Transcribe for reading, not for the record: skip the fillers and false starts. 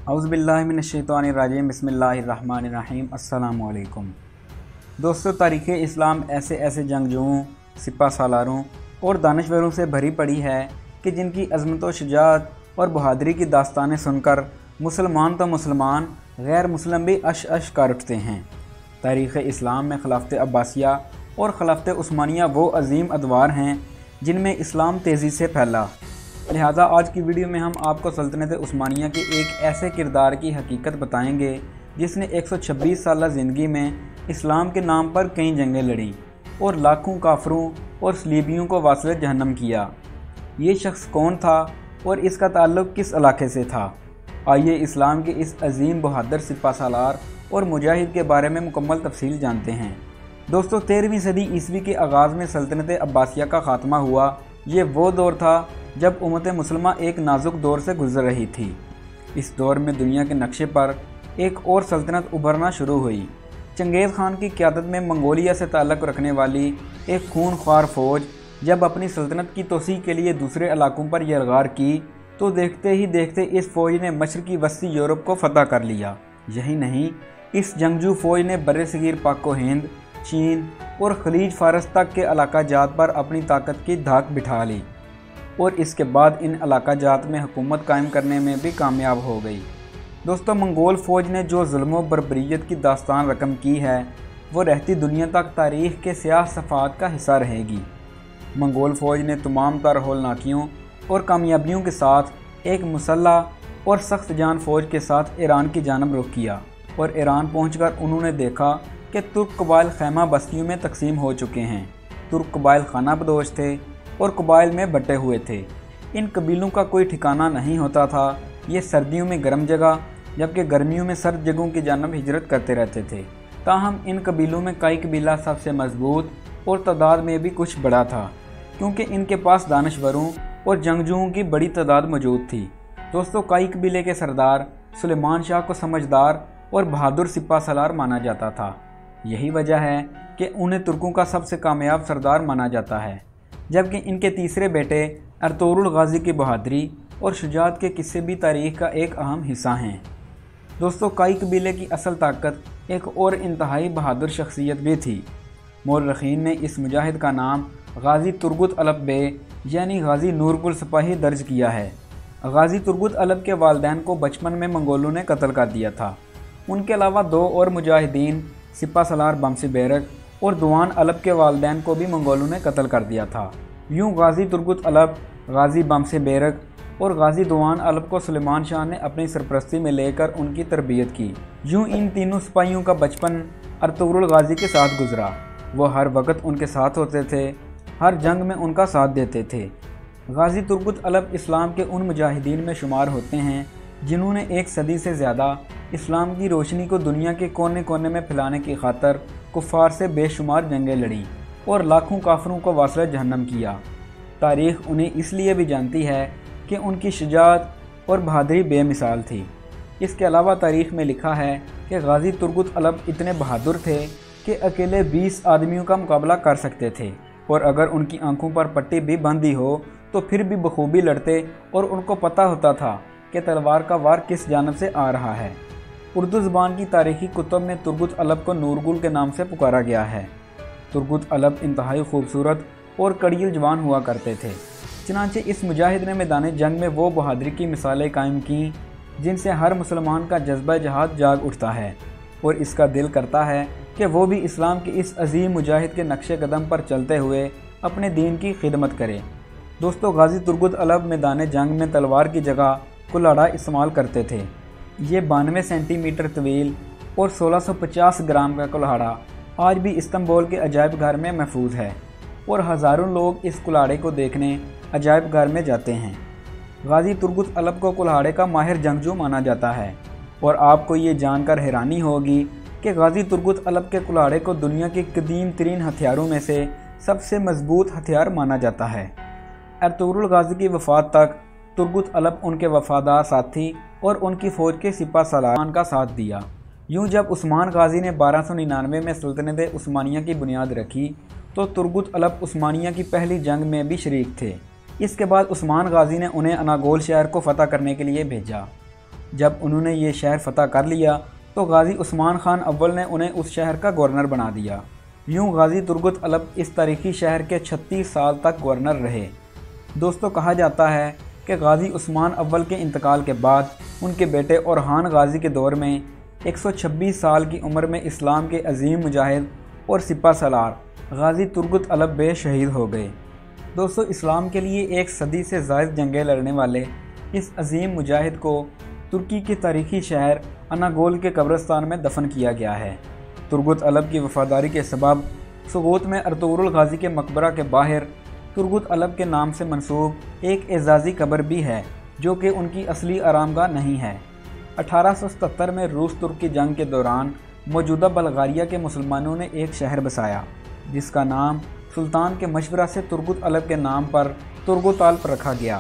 औज़ुबिल्लाहिमिनश्शैतानिर्रजीम बिस्मिल्लाहिर्रहमानिर्रहीम अस्सलामु अलैकुम। दोस्तों, तारीख़ इस्लाम ऐसे ऐसे जंगजुओं, सिपा सालारों और दानश्वरों से भरी पड़ी है कि जिनकी अज़मत व शुजाअत और बहादुरी की दास्तानें सुनकर मुसलमान तो मुसलमान, गैर मुस्लिम भी अश अश कर उठते हैं। तारीख़ इस्लाम में खिलाफ़त अब्बासिया और खिलाफ़त उस्मानिया वो अजीम अदवार हैं जिनमें इस्लाम तेज़ी से फैला। लिहाजा आज की वीडियो में हम आपको सल्तनत उस्मानिया के एक ऐसे किरदार की हकीकत बताएंगे जिसने 126 साल ज़िंदगी में इस्लाम के नाम पर कई जंगें लड़ी और लाखों काफरों और सलीबियों को वासिल जहन्नम किया। ये शख्स कौन था और इसका ताल्लुक़ किस इलाके से था? आइए इस्लाम के इस अजीम बहादुर सिपा सालार और मुजाहिद के बारे में मुकम्मल तफसील जानते हैं। दोस्तों, 13वीं सदी ईस्वी के आगाज़ में सल्तनत अब्बासिया का ख़ात्मा हुआ। ये वो दौर था जब उम्मत मुसलमा एक नाजुक दौर से गुजर रही थी। इस दौर में दुनिया के नक्शे पर एक और सल्तनत उभरना शुरू हुई। चंगेज़ खान की क़यादत में मंगोलिया से ताल्लुक़ रखने वाली एक खूनख्वार फ़ौज जब अपनी सल्तनत की तोसी के लिए दूसरे इलाकों पर यलगार की तो देखते ही देखते इस फ़ौज ने मशरक़ी वस्ती यूरोप को फ़तह कर लिया। यही नहीं, इस जंगजू फ़ौज ने बर्र-ए-सग़ीर पाक हिंद, चीन और खलीज फ़ारस तक के इलाका जात पर अपनी ताकत की धाक बिठा ली और इसके बाद इन इलाका जात में हुकूमत कायम करने में भी कामयाब हो गई। दोस्तों, मंगोल फ़ौज ने जो ज़ुल्म व बर्बरियत की दास्तान रकम की है वो रहती दुनिया तक तारीख़ के स्याह सफ़ात का हिस्सा रहेगी। मंगोल फ़ौज ने तमाम तर हौलनाकियों और कामयाबियों के साथ एक मुसल्लह और सख्त जान फ़ौज के साथ ईरान की जानब रुख किया और ईरान पहुंचकर उन्होंने देखा कि तुर्क कबाइल खैमा बस्तियों में तकसीम हो चुके हैं। तुर्क कबाइल खाना बदोश थे और कबाइल में बटे हुए थे। इन कबीलों का कोई ठिकाना नहीं होता था। ये सर्दियों में गर्म जगह जबकि गर्मियों में सर्द जगहों की जानब हिजरत करते रहते थे। ताहम इन कबीलों में कई कबीला सबसे मजबूत और तादाद में भी कुछ बड़ा था क्योंकि इनके पास दानश्वरों और जंगजुओं की बड़ी तादाद मौजूद थी। दोस्तों, कई कबीले के सरदार सुलेमान शाह को समझदार और बहादुर सिपा सालार माना जाता था। यही वजह है कि उन्हें तुर्कों का सबसे कामयाब सरदार माना जाता है, जबकि इनके तीसरे बेटे अर्तुगरुल गाजी की बहादुरी और शुजाअत के किस्से भी तारीख़ का एक अहम हिस्सा हैं। दोस्तों, कई कबीले की असल ताकत एक और इंतहाई बहादुर शख्सियत भी थी। मौरख़ीन ने इस मुजाहिद का नाम गाजी तुर्गुत अलब बे यानी गाजी नूरगुल सिपाही दर्ज किया है। गाजी तुर्गुत अलब के वालिदैन को बचपन में मंगोलों ने कत्ल कर दिया था। उनके अलावा दो और मुजाहिदीन सिपा सालार बमसी बेरक और दुआन अलब के वालिदैन को भी मंगोलों ने कत्ल कर दिया था। यूँ गाजी तुर्गुत अलब, गाजी बमसी बेरक और गाजी दुआन अलब को सुलेमान शाह ने अपनी सरपरस्ती में लेकर उनकी तरबियत की। यूँ इन तीनों सिपाहियों का बचपन अर्तुगरुल गाजी के साथ गुजरा। वो हर वक्त उनके साथ होते थे, हर जंग में उनका साथ देते थे। गाजी तुर्गुत अलब इस्लाम के उन मुजाहिदीन में शुमार होते हैं जिन्होंने एक सदी से ज़्यादा इस्लाम की रोशनी को दुनिया के कोने कोने में फैलाने की खातर कुफ़ार से बेशुमार जंगें लड़ी और लाखों काफरों को वासिल जहन्नम किया। तारीख़ उन्हें इसलिए भी जानती है कि उनकी शुजाअत और बहादुरी बेमिसाल थी। इसके अलावा तारीख़ में लिखा है कि गाजी तुर्गुत अलब इतने बहादुर थे कि अकेले 20 आदमियों का मुकाबला कर सकते थे और अगर उनकी आंखों पर पट्टी भी बंधी हो तो फिर भी बखूबी लड़ते और उनको पता होता था कि तलवार का वार किस जानब से आ रहा है। उर्दू ज़बान की तारीख़ी कुतुब में तुर्गुत अलब को नूरगुल के नाम से पुकारा गया है। तुर्गुत अलब इंतहाई खूबसूरत और कड़ियल जवान हुआ करते थे। चनांचे इस मुजाहिद ने मैदान जंग में वो बहादुरी की मिसालें कायम की जिनसे हर मुसलमान का जज्बा जहाद जाग उठता है और इसका दिल करता है कि वो भी इस्लाम के इस अजीम मुजाहिद के नक्शे कदम पर चलते हुए अपने दीन की खिदमत करे। दोस्तों, गाजी तुर्गुत अलब मैदान जंग में तलवार की जगह कुल्हाड़ा इस्तेमाल करते थे। ये 92 सेंटीमीटर तवील और 1650 ग्राम का कुल्हाड़ा आज भी इस्तांबुल के अजायब घर में महफूज है और हज़ारों लोग इस कुल्हाड़े को देखने अजायब घर में जाते हैं। गाजी तुर्गुत अलब को कुल्हाड़े का माहिर जंगजू माना जाता है और आपको ये जानकर हैरानी होगी कि गाजी तुर्गुत अलब के कुल्हाड़े को दुनिया के कदीम तरीन हथियारों में से सबसे मजबूत हथियार माना जाता है। अर्तुगरुल गाजी की वफ़ात तक तुर्गुत अलब उनके वफ़ादार साथी और उनकी फ़ौज के सिपा सालार का साथ दिया। यूँ जब उस्मान गाजी ने 1299 में सल्तनत उस्मानिया की बुनियाद रखी तो तुर्गुत अलब उस्मानिया की पहली जंग में भी शरीक थे। इसके बाद उस्मान गाजी ने उन्हें अनागोल शहर को फ़तह करने के लिए भेजा जब उन्होंने ये शहर फतह कर लिया तो गाज़ी उस्मान खान अव्वल ने उन्हें उस शहर का गवर्नर बना दिया। यूँ गाज़ी तुर्गुत अलब इस तारीखी शहर के 36 साल तक गवर्नर रहे। दोस्तों, कहा जाता है कि गाज़ी उस्मान अव्वल के इंतकाल के बाद उनके बेटे ओरहान गाज़ी के दौर में 126 साल की उम्र में इस्लाम के अजीम मुजाहिद और सिपा सलार गाज़ी तुर्गुत अलब बे शहीद हो गए। दोस्तों, इस्लाम के लिए एक सदी से ज़ायद जंगें लड़ने वाले इस अजीम मुजाहिद को तुर्की के तारीखी शहर अनागोल के कब्रिस्तान में दफन किया गया है। तुर्गुत अलब की वफादारी के सबब सुगोत में अर्तुगरुल गाज़ी के मकबरा के बाहर तुर्गुत अलब के नाम से मंसूब एक एजाज़ी कब्र भी है, जो कि उनकी असली आरामगाह नहीं है। 1877 में रूस तुर्क की जंग के दौरान मौजूदा बल्गारिया के मुसलमानों ने एक शहर बसाया, जिसका नाम सुल्तान के मशवरा से तुर्गुत अलब के नाम पर तुर्गुताल्प रखा गया।